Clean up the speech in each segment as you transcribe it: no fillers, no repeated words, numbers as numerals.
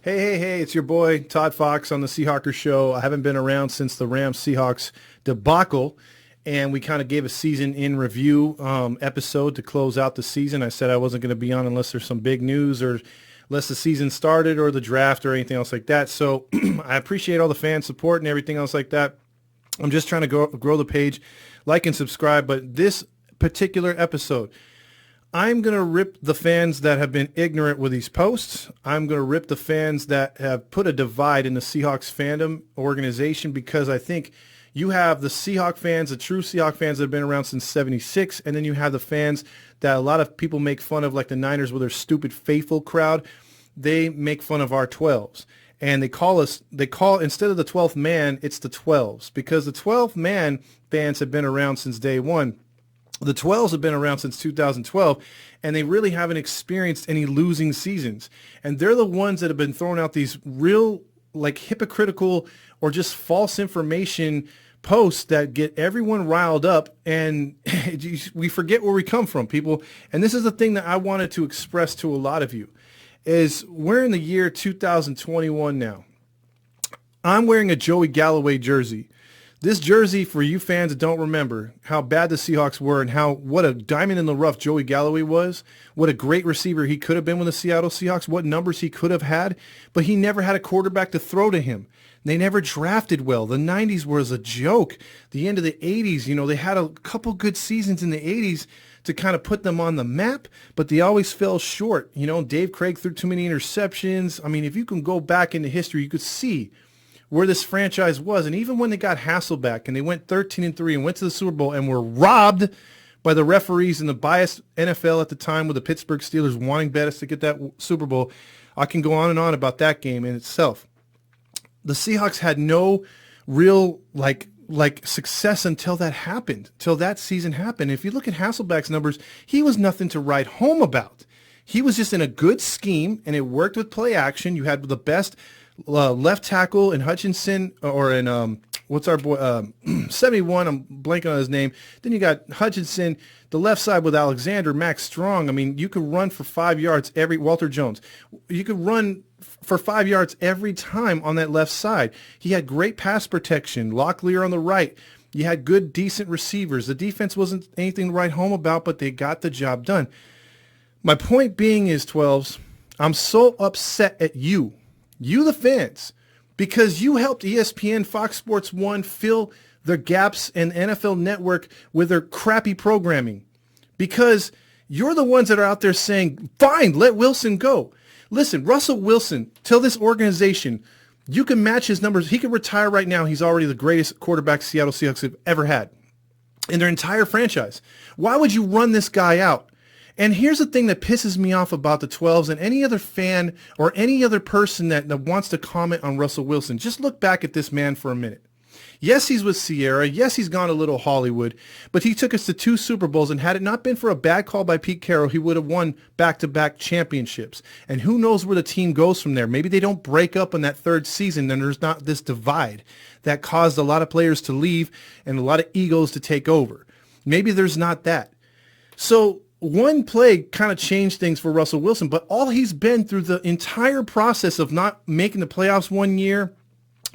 Hey, it's your boy, Todd Fox on the Seahawkers Show. I haven't been around since the Rams-Seahawks debacle, and we kind of gave a season in review episode to close out the season. I said I wasn't going to be on unless there's some big news or unless the season started or the draft or anything else like that. So I appreciate all the fan support and everything else like that. I'm just trying to grow the page, like and subscribe, but this particular episode, I'm going to rip the fans that have been ignorant with these posts. I'm going to rip the fans that have put a divide in the Seahawks fandom organization, because I think you have the Seahawk fans, the true Seahawk fans that have been around since 76, and then you have the fans that a lot of people make fun of, like the Niners with their stupid faithful crowd. They make fun of our 12s. And they call, instead of the 12th man, it's the 12s, because the 12th man fans have been around since day one. The 12s have been around since 2012, and they really haven't experienced any losing seasons. And they're the ones that have been throwing out these real, like, hypocritical or just false information posts that get everyone riled up, and we forget where we come from, people. And this is the thing that I wanted to express to a lot of you, is we're in the year 2021 now. I'm wearing a Joey Galloway jersey. This jersey, for you fans that don't remember how bad the Seahawks were and what a diamond in the rough Joey Galloway was, what a great receiver he could have been with the Seattle Seahawks, what numbers he could have had, but he never had a quarterback to throw to him. They never drafted well. The 90s was a joke. The end of the 80s, they had a couple good seasons in the 80s to kind of put them on the map, but they always fell short. Dave Craig threw too many interceptions. I mean, if you can go back into history, you could see where this franchise was. And even when they got Hasselbeck and they went 13-3 and went to the Super Bowl and were robbed by the referees and the biased NFL at the time, with the Pittsburgh Steelers wanting Bettis to get that Super Bowl, I can go on and on about that game in itself. The Seahawks had no real like success until that happened, till that season happened. If you look at Hasselbeck's numbers, he was nothing to write home about. He was just in a good scheme, and it worked with play action. You had the best left tackle in Hutchinson, or in what's our boy 71, I'm blanking on his name. Then you got Hutchinson, the left side with Alexander, Max Strong. I mean, you could run for 5 yards Walter Jones. You could run for 5 yards every time on that left side. He had great pass protection. Locklear on the right. You had good, decent receivers. The defense wasn't anything to write home about, but they got the job done. My point being is, 12s, I'm so upset at you the fans, because you helped ESPN, Fox Sports 1 fill their gaps in NFL Network with their crappy programming, because you're the ones that are out there saying, fine, let Wilson go. Listen, Russell Wilson, tell this organization, you can match his numbers. He could retire right now. He's already the greatest quarterback Seattle Seahawks have ever had in their entire franchise. Why would you run this guy out? And here's the thing that pisses me off about the 12s and any other fan or any other person that wants to comment on Russell Wilson. Just look back at this man for a minute. Yes, he's with Sierra. Yes, he's gone a little Hollywood, but he took us to 2 Super Bowls, and had it not been for a bad call by Pete Carroll, he would have won back-to-back championships. And who knows where the team goes from there? Maybe they don't break up in that 3rd season, then there's not this divide that caused a lot of players to leave and a lot of egos to take over. Maybe there's not that. So one play kind of changed things for Russell Wilson, but all he's been through the entire process of not making the playoffs one year,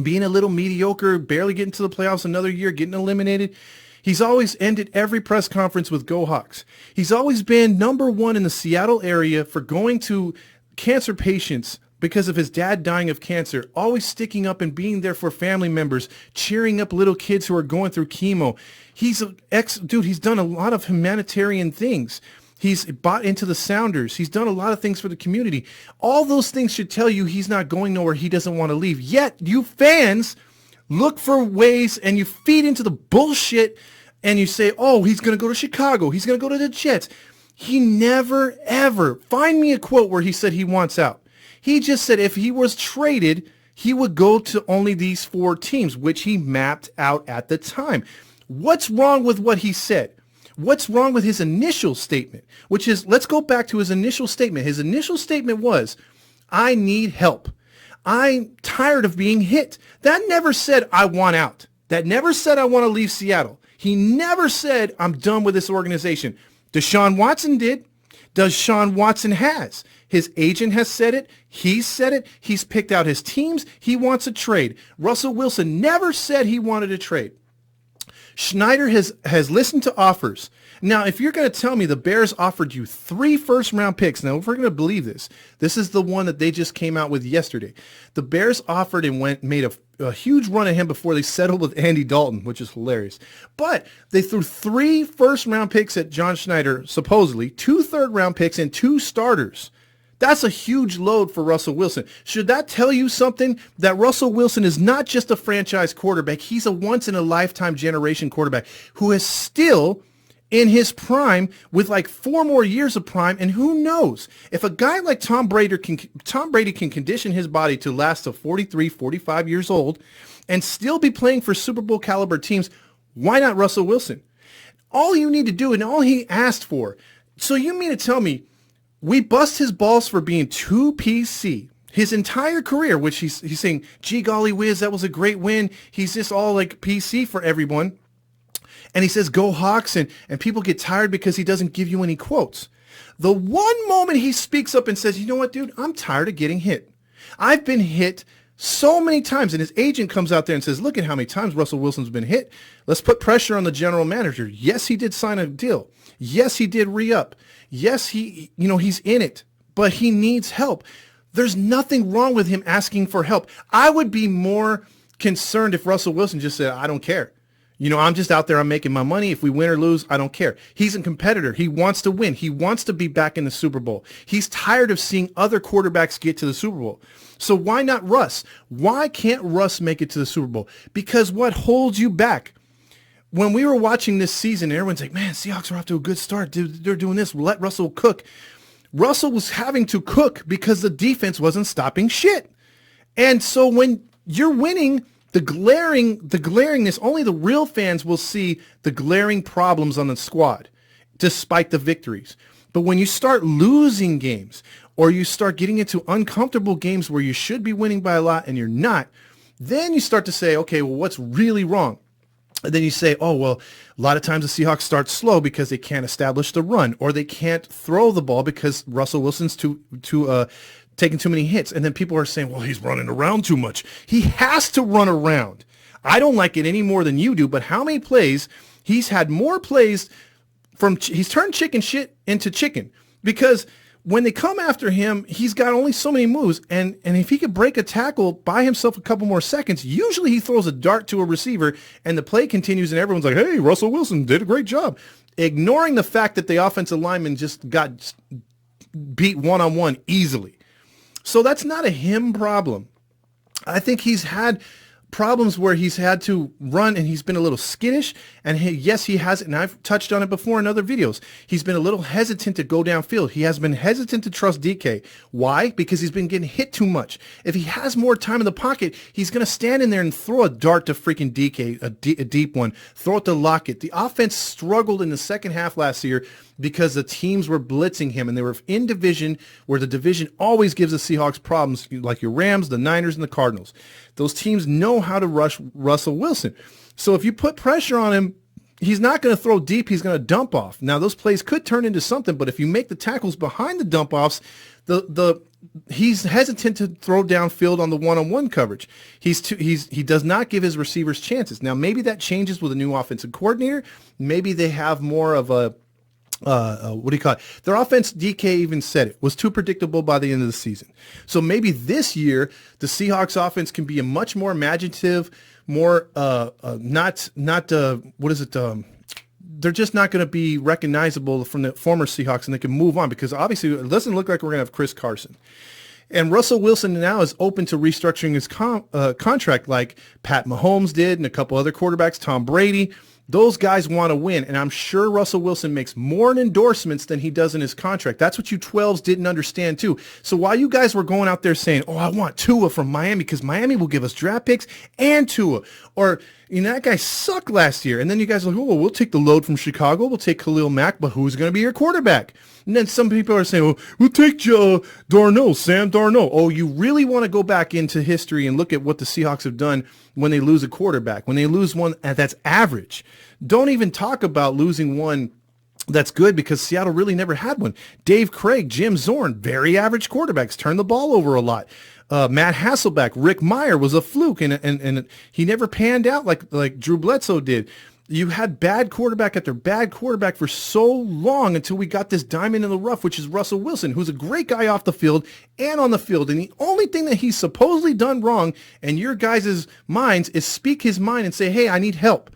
being a little mediocre, barely getting to the playoffs another year, getting eliminated, he's always ended every press conference with "Go Hawks." He's always been number 1 in the Seattle area for going to cancer patients because of his dad dying of cancer, always sticking up and being there for family members, cheering up little kids who are going through chemo. He's he's done a lot of humanitarian things. He's bought into the Sounders. He's done a lot of things for the community. All those things should tell you he's not going nowhere. He doesn't want to leave. Yet you fans look for ways and you feed into the bullshit and you say, oh, he's going to go to Chicago. He's going to go to the Jets. He never, ever, find me a quote where he said he wants out. He just said if he was traded, he would go to only these 4 teams, which he mapped out at the time. What's wrong with what he said? What's wrong with his initial statement? Which is, let's go back to his initial statement. His initial statement was, I need help. I'm tired of being hit. That never said, I want out. That never said, I want to leave Seattle. He never said, I'm done with this organization. Deshaun Watson did. Deshaun Watson has. His agent has said it. He's said it. He's picked out his teams. He wants a trade. Russell Wilson never said he wanted a trade. Schneider has listened to offers. Now, if you're going to tell me the Bears offered you 3 first-round picks, now if we're going to believe this, this is the one that they just came out with yesterday. The Bears offered and made a huge run at him before they settled with Andy Dalton, which is hilarious. But they threw 3 first-round picks at John Schneider, supposedly, 2 third-round picks, and 2 starters. That's a huge load for Russell Wilson. Should that tell you something? That Russell Wilson is not just a franchise quarterback. He's a once-in-a-lifetime generation quarterback who is still in his prime with like 4 more years of prime. And who knows? If a guy like Tom Brady can condition his body to last to 43, 45 years old and still be playing for Super Bowl caliber teams, why not Russell Wilson? All you need to do and all he asked for. So you mean to tell me we bust his balls for being too PC his entire career, which he's saying, gee golly whiz, that was a great win. He's just all like PC for everyone. And he says, go Hawks, and people get tired because he doesn't give you any quotes. The one moment he speaks up and says, you know what, dude, I'm tired of getting hit. I've been hit so many times. And his agent comes out there and says, look at how many times Russell Wilson's been hit. Let's put pressure on the general manager. Yes, he did sign a deal. Yes, he did re-up. Yes, he's in it, but he needs help. There's nothing wrong with him asking for help. I would be more concerned if Russell Wilson just said, I don't care. I'm just out there. I'm making my money. If we win or lose, I don't care. He's a competitor. He wants to win. He wants to be back in the Super Bowl. He's tired of seeing other quarterbacks get to the Super Bowl. So why not Russ? Why can't Russ make it to the Super Bowl? Because what holds you back? When we were watching this season, everyone's like, man, Seahawks are off to a good start. They're doing this. We'll let Russell cook. Russell was having to cook because the defense wasn't stopping shit. And so when you're winning, the glaringness, only the real fans will see the glaring problems on the squad, despite the victories. But when you start losing games or you start getting into uncomfortable games where you should be winning by a lot and you're not, then you start to say, okay, well, what's really wrong? And then you say, oh, well, a lot of times the Seahawks start slow because they can't establish the run, or they can't throw the ball because Russell Wilson's taking too many hits. And then people are saying, well, he's running around too much. He has to run around. I don't like it any more than you do, but how many plays? He's had more plays he's turned chicken shit into chicken, because when they come after him, he's got only so many moves. And if he could break a tackle, buy himself a couple more seconds, usually he throws a dart to a receiver and the play continues and everyone's like, hey, Russell Wilson did a great job. Ignoring the fact that the offensive lineman just got beat one-on-one easily. So that's not a him problem. I think he's had problems where he's had to run and he's been a little skittish. And yes, he has, and I've touched on it before in other videos. He's been a little hesitant to go downfield. He has been hesitant to trust DK. Why? Because he's been getting hit too much. If he has more time in the pocket, he's going to stand in there and throw a dart to freaking DK, a deep one, throw it to Lockett. The offense struggled in the second half last year because the teams were blitzing him, and they were in division where the division always gives the Seahawks problems, like your Rams, the Niners, and the Cardinals. Those teams know how to rush Russell Wilson. So if you put pressure on him, he's not going to throw deep. He's going to dump off. Now, those plays could turn into something, but if you make the tackles behind the dump offs, he's hesitant to throw downfield on the one-on-one coverage. He does not give his receivers chances. Now, maybe that changes with a new offensive coordinator. Maybe they have more of a what do you call it? Their offense, DK even said it, was too predictable by the end of the season. So maybe this year, the Seahawks offense can be a much more imaginative, more, what is it? They're just not going to be recognizable from the former Seahawks, and they can move on, because obviously it doesn't look like we're going to have Chris Carson. And Russell Wilson now is open to restructuring his contract like Pat Mahomes did and a couple other quarterbacks, Tom Brady. Those guys want to win, and I'm sure Russell Wilson makes more in endorsements than he does in his contract. That's what you 12s didn't understand, too. So while you guys were going out there saying, oh, I want Tua from Miami because Miami will give us draft picks and Tua, or, that guy sucked last year, and then you guys are like, oh, well, we'll take the load from Chicago, we'll take Khalil Mack, but who's going to be your quarterback? And then some people are saying, oh, we'll take Sam Darnold. Oh, you really want to go back into history and look at what the Seahawks have done when they lose a quarterback, when they lose one that's average. Don't even talk about losing one That's good because Seattle really never had one. Dave Craig, Jim Zorn, very average quarterbacks, turned the ball over a lot. Matt Hasselbeck, Rick Meyer was a fluke, and he never panned out like Drew Bledsoe did. You had bad quarterback after bad quarterback for so long until we got this diamond in the rough, which is Russell Wilson, who's a great guy off the field and on the field. And the only thing that he's supposedly done wrong in your guys' minds is speak his mind and say, hey, I need help.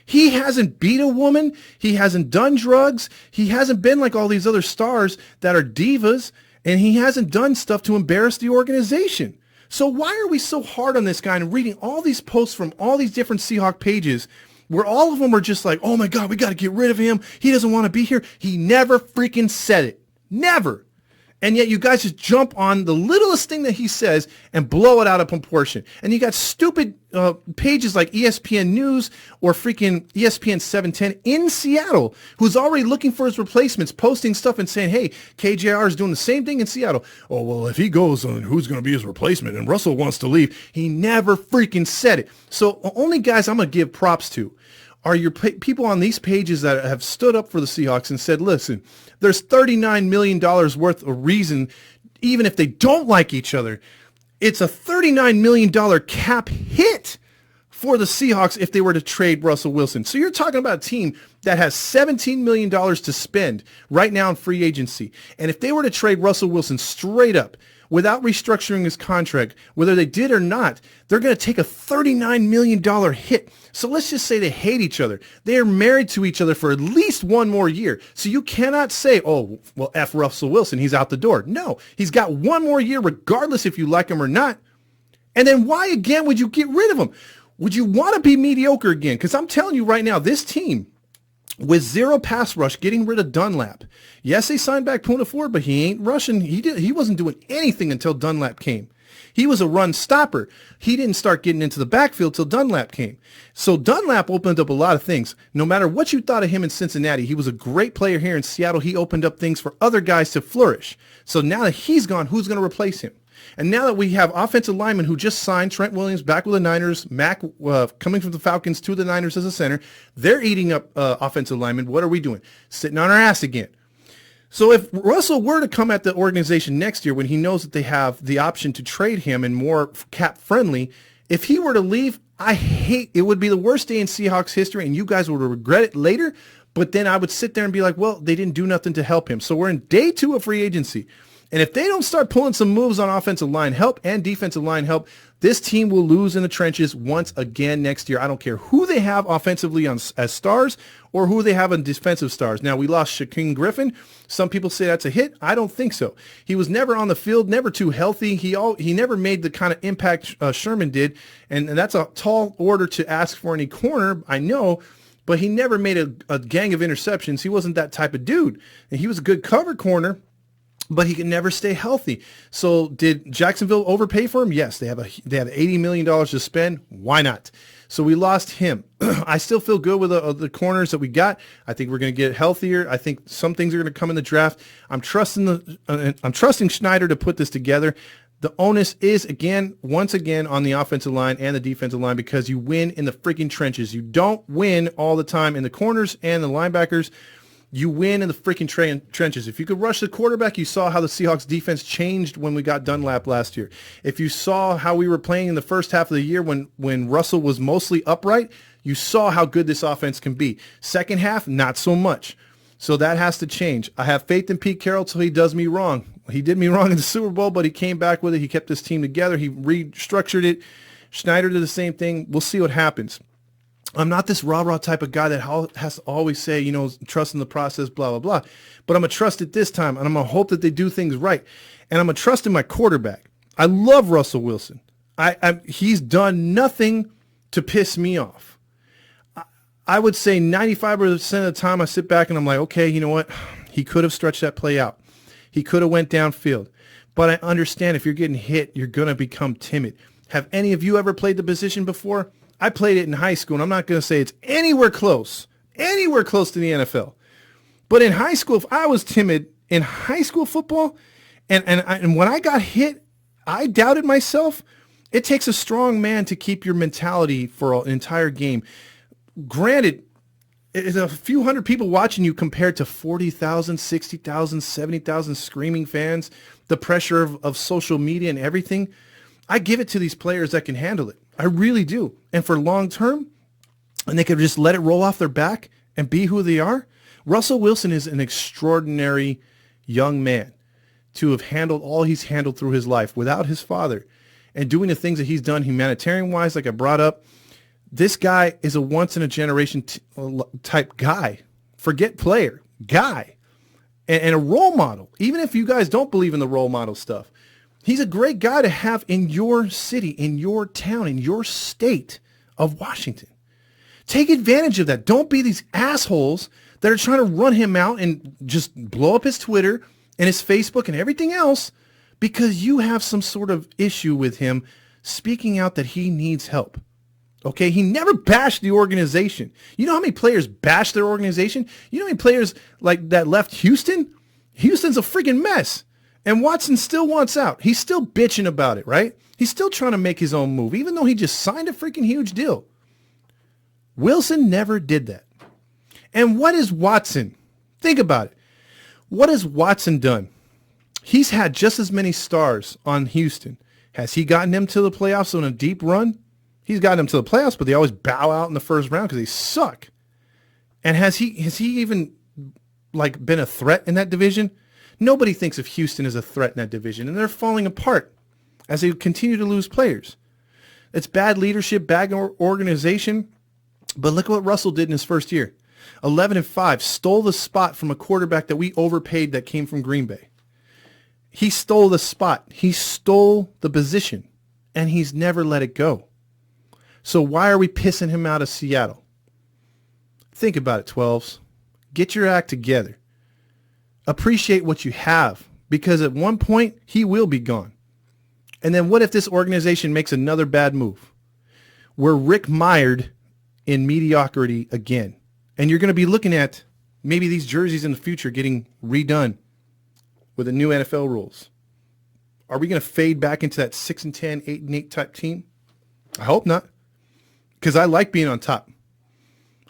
He hasn't beat a woman. He hasn't done drugs. He hasn't been like all these other stars that are divas. And he hasn't done stuff to embarrass the organization. So why are we so hard on this guy and reading all these posts from all these different Seahawk pages where all of them are just like, oh my God, we got to get rid of him. He doesn't want to be here. He never freaking said it. Never. And yet you guys just jump on the littlest thing that he says and blow it out of proportion. And you got stupid pages like ESPN News or freaking ESPN 710 in Seattle who's already looking for his replacements, posting stuff and saying, hey, KJR is doing the same thing in Seattle. Oh, well, if he goes, who's going to be his replacement? And Russell wants to leave. He never freaking said it. So the only guys I'm going to give props to are your people on these pages that have stood up for the Seahawks and said, listen, there's $39 million worth of reason, even if they don't like each other, it's a $39 million cap hit for the Seahawks if they were to trade Russell Wilson. So you're talking about a team that has $17 million to spend right now in free agency. And if they were to trade Russell Wilson straight up, without restructuring his contract, whether they did or not, they're going to take a $39 million hit. So let's just say they hate each other. They are married to each other for at least one more year. So you cannot say, oh, well, F Russell Wilson, he's out the door. No, he's got one more year regardless if you like him or not. And then why again would you get rid of him? Would you want to be mediocre again? Because I'm telling you right now, this team, with zero pass rush, getting rid of Dunlap. Yes, they signed back Poona Ford, but he ain't rushing. He wasn't doing anything until Dunlap came. He was a run stopper. He didn't start getting into the backfield till Dunlap came. So Dunlap opened up a lot of things. No matter what you thought of him in Cincinnati, he was a great player here in Seattle. He opened up things for other guys to flourish. So now that he's gone, who's going to replace him? And now that we have offensive linemen who just signed, Trent Williams back with the Niners, Mack coming from the Falcons to the Niners as a center, they're eating up offensive linemen. What are we doing? Sitting on our ass again. So if Russell were to come at the organization next year when he knows that they have the option to trade him and more cap friendly, if he were to leave, it would be the worst day in Seahawks history and you guys would regret it later. But then I would sit there and be like, well, they didn't do nothing to help him. So we're in day 2 of free agency. And if they don't start pulling some moves on offensive line help and defensive line help, this team will lose in the trenches once again next year. I don't care who they have offensively as stars or who they have on defensive stars. Now, we lost Shaquem Griffin. Some people say that's a hit. I don't think so. He was never on the field, never too healthy. He never made the kind of impact Sherman did. And that's a tall order to ask for any corner, I know. But he never made a gang of interceptions. He wasn't that type of dude. And he was a good cover corner, but he can never stay healthy. So did Jacksonville overpay for him? Yes, they have $80 million to spend. Why not? So we lost him. I still feel good with the corners that we got. I think we're going to get healthier. I think some things are going to come in the draft. I'm trusting Schneider to put this together. The onus is, once again, on the offensive line and the defensive line because you win in the freaking trenches. You don't win all the time in the corners and the linebackers. You win in the freaking trenches. If you could rush the quarterback, you saw how the Seahawks defense changed when we got Dunlap last year. If you saw how we were playing in the first half of the year when Russell was mostly upright, you saw how good this offense can be. Second half, not so much. So that has to change. I have faith in Pete Carroll till he does me wrong. He did me wrong in the Super Bowl, but he came back with it. He kept his team together. He restructured it. Schneider did the same thing. We'll see what happens. I'm not this rah-rah type of guy that has to always say, trust in the process, blah, blah, blah. But I'm going to trust it this time, and I'm going to hope that they do things right. And I'm going to trust in my quarterback. I love Russell Wilson. He's done nothing to piss me off. I would say 95% of the time I sit back and I'm like, okay, you know what? He could have stretched that play out. He could have went downfield. But I understand if you're getting hit, you're going to become timid. Have any of you ever played the position before? I played it in high school, and I'm not going to say it's anywhere close to the NFL. But in high school, if I was timid in high school football, and when I got hit, I doubted myself. It takes a strong man to keep your mentality for an entire game. Granted, It's a few hundred people watching you compared to 40,000, 60,000, 70,000 screaming fans, the pressure of social media and everything. I give it to these players that can handle it. I really do. And for long term, and they could just let it roll off their back and be who they are. Russell Wilson is an extraordinary young man to have handled all he's handled through his life without his father and doing the things that he's done humanitarian-wise, like I brought up. This guy is a once-in-a-generation type guy. Forget player, guy, and a role model. Even if you guys don't believe in the role model stuff, he's a great guy to have in your city, in your town, in your state of Washington. Take advantage of that. Don't be these assholes that are trying to run him out and just blow up his Twitter and his Facebook and everything else because you have some sort of issue with him speaking out that he needs help. Okay, he never bashed the organization. You know how many players bash their organization? You know how many players like that left Houston? Houston's a freaking mess. And Watson still wants out. He's still bitching about it, right? He's still trying to make his own move, even though he just signed a freaking huge deal. Wilson never did that. And what is Watson? Think about it. What has Watson done? He's had just as many stars on Houston. Has he gotten them to the playoffs on a deep run? He's gotten them to the playoffs, but they always bow out in the first round because they suck. And has he even like been a threat in that division? Nobody thinks of Houston as a threat in that division, and they're falling apart as they continue to lose players. It's bad leadership, bad organization. But look at what Russell did in his first year. 11-5, stole the spot from a quarterback that we overpaid that came from Green Bay. He stole the spot. He stole the position, and he's never let it go. So why are we pissing him out of Seattle? Think about it, 12s. Get your act together. Appreciate what you have, because at one point, he will be gone. And then what if this organization makes another bad move? We're Rick Myered in mediocrity again. And you're going to be looking at maybe these jerseys in the future getting redone with the new NFL rules. Are we going to fade back into that 6-10, 8-8 type team? I hope not. Because I like being on top.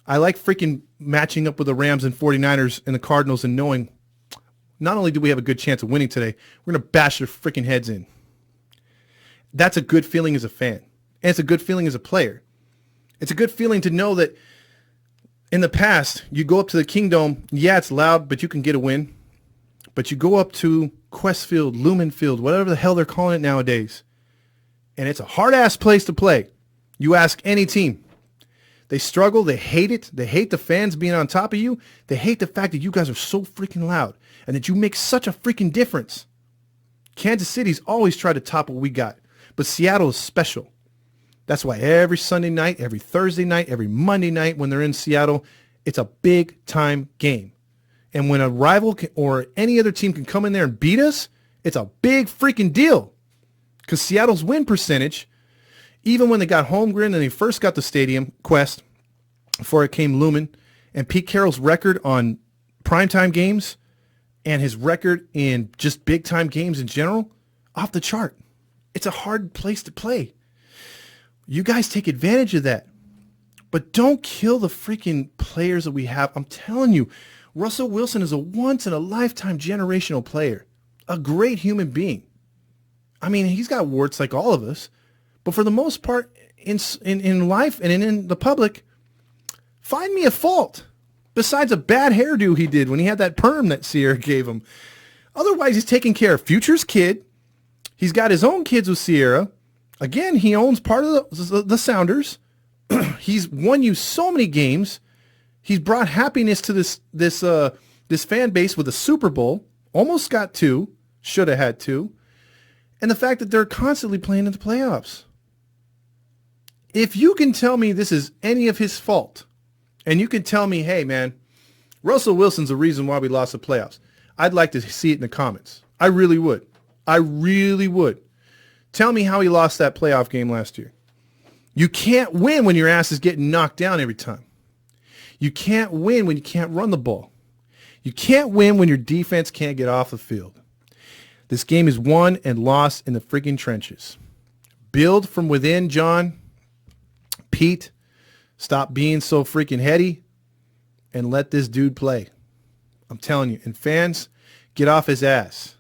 I like freaking matching up with the Rams and 49ers and the Cardinals and knowing not only do we have a good chance of winning today, we're going to bash their freaking heads in. That's a good feeling as a fan. And it's a good feeling as a player. It's a good feeling to know that in the past, you go up to the Kingdome, yeah, it's loud, but you can get a win. But you go up to Quest Field, Lumen Field, whatever the hell they're calling it nowadays, and it's a hard-ass place to play. You ask any team. They struggle. They hate it. They hate the fans being on top of you. They hate the fact that you guys are so freaking loud and that you make such a freaking difference. Kansas City's always tried to top what we got, but Seattle is special. That's why every Sunday night, every Thursday night, every Monday night when they're in Seattle, it's a big-time game. And when a rival or any other team can come in there and beat us, it's a big freaking deal. Because Seattle's win percentage, even when they got Holmgren and they first got the stadium, Quest, before it came Lumen, and Pete Carroll's record on primetime games and his record in just big-time games in general, off the chart. It's a hard place to play. You guys take advantage of that. But don't kill the freaking players that we have. I'm telling you, Russell Wilson is a once-in-a-lifetime generational player. A great human being. I mean, he's got warts like all of us. But for the most part, in life and in the public, find me a fault. Besides a bad hairdo he did when he had that perm that Sierra gave him. Otherwise, he's taking care of Future's kid. He's got his own kids with Sierra. Again, he owns part of the Sounders. He's won you so many games. He's brought happiness to this fan base with a Super Bowl. Almost got 2. Should have had 2. And the fact that they're constantly playing in the playoffs. If you can tell me this is any of his fault, and you can tell me, hey, man, Russell Wilson's the reason why we lost the playoffs, I'd like to see it in the comments. I really would. I really would. Tell me how he lost that playoff game last year. You can't win when your ass is getting knocked down every time. You can't win when you can't run the ball. You can't win when your defense can't get off the field. This game is won and lost in the freaking trenches. Build from within, John. Pete, stop being so freaking heady. and let this dude play. I'm telling you. And fans, get off his ass.